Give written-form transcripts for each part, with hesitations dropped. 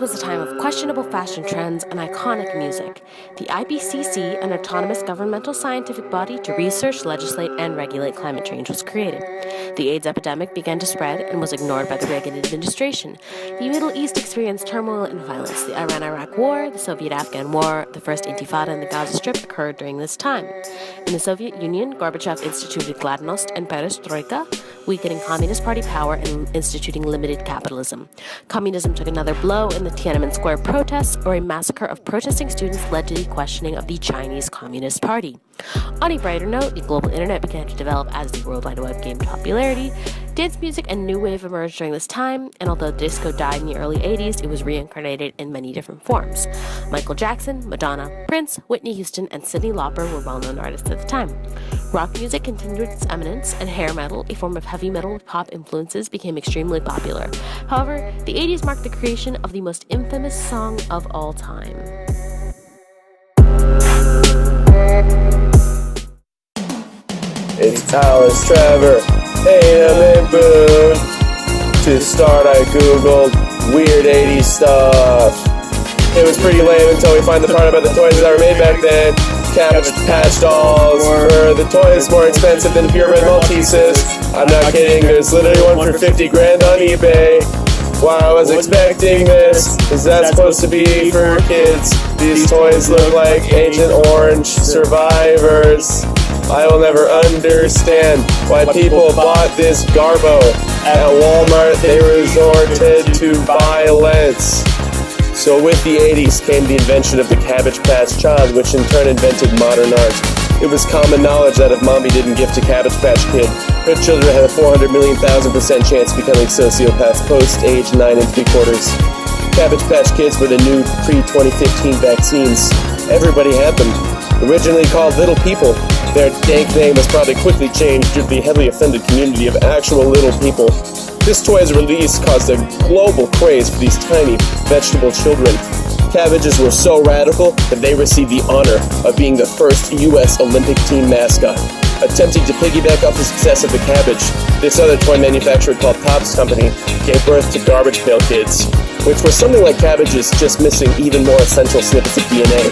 was a time of questionable fashion trends and iconic music. The IPCC, an autonomous governmental scientific body to research, legislate, and regulate climate change, was created. The AIDS epidemic began to spread and was ignored by the Reagan administration. The Middle East experienced turmoil and violence. The Iran-Iraq War, the Soviet-Afghan War, the First Intifada in the Gaza Strip occurred during this time. In the Soviet Union, Gorbachev instituted Glasnost and Perestroika, weakening Communist Party power and instituting limited capitalism. Communism took another blow in the Tiananmen Square protests, or a massacre of protesting students led to the questioning of the Chinese Communist Party. On a brighter note, the global internet began to develop as the World Wide Web gained popularity. Dance music and new wave emerged during this time, and although disco died in the early 80s, it was reincarnated in many different forms. Michael Jackson, Madonna, Prince, Whitney Houston, and Cyndi Lauper were well-known artists at the time. Rock music continued its eminence, and hair metal, a form of heavy metal with pop influences, became extremely popular. However, the 80s marked the creation of the most infamous song of all time. It's Alice, Trevor, A.M. and Boone. To start, I googled weird 80s stuff. It was pretty lame until we find the part about the toys that were made back then. Cabbage Patch dolls were the toys more expensive than purebred Maltesers. I'm not kidding, there's literally one for 50 grand on eBay. Wow, I was expecting this. Is that supposed to be for kids? These toys look like Agent Orange survivors. I will never understand why people bought this garbo. At Walmart, they resorted to violence. So with the 80s came the invention of the Cabbage Patch Child, which in turn invented modern art. It was common knowledge that if mommy didn't gift a Cabbage Patch Kid, her children had a 400 million thousand % chance of becoming sociopaths post-age 9 3/4. Cabbage Patch Kids were the new pre-2015 vaccines. Everybody had them. Originally called Little People, their dank name was probably quickly changed due to the heavily offended community of actual little people. This toy's release caused a global craze for these tiny vegetable children. Cabbages were so radical that they received the honor of being the first U.S. Olympic team mascot. Attempting to piggyback off the success of the Cabbage, this other toy manufacturer called Topps Company gave birth to Garbage Pail Kids, which were something like cabbages, just missing even more essential snippets of DNA.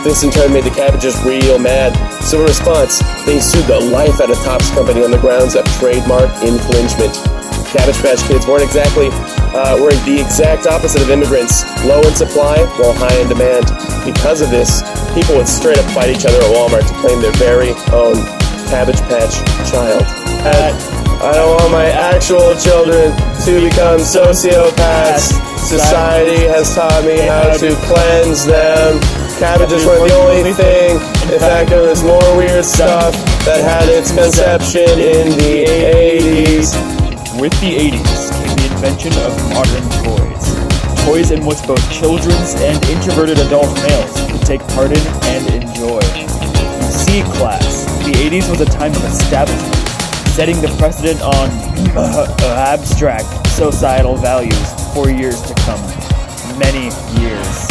This in turn made the Cabbages real mad, so in response, they sued the life out of Topps Company on the grounds of trademark infringement. Cabbage Patch Kids were the exact opposite of immigrants, low in supply while high in demand. Because of this, people would straight up fight each other at Walmart to claim their very own Cabbage Patch Child. I don't want my actual children to become sociopaths. Society has taught me how to cleanse them. Cabbages weren't the only thing. In fact, there was more weird stuff that had its conception in the 80s. With the 80s came the invention of modern toys. Toys in which both children's and introverted adult males could take part in and enjoy. C-Class. The 80s was a time of establishment, setting the precedent on abstract societal values for years to come. Many years.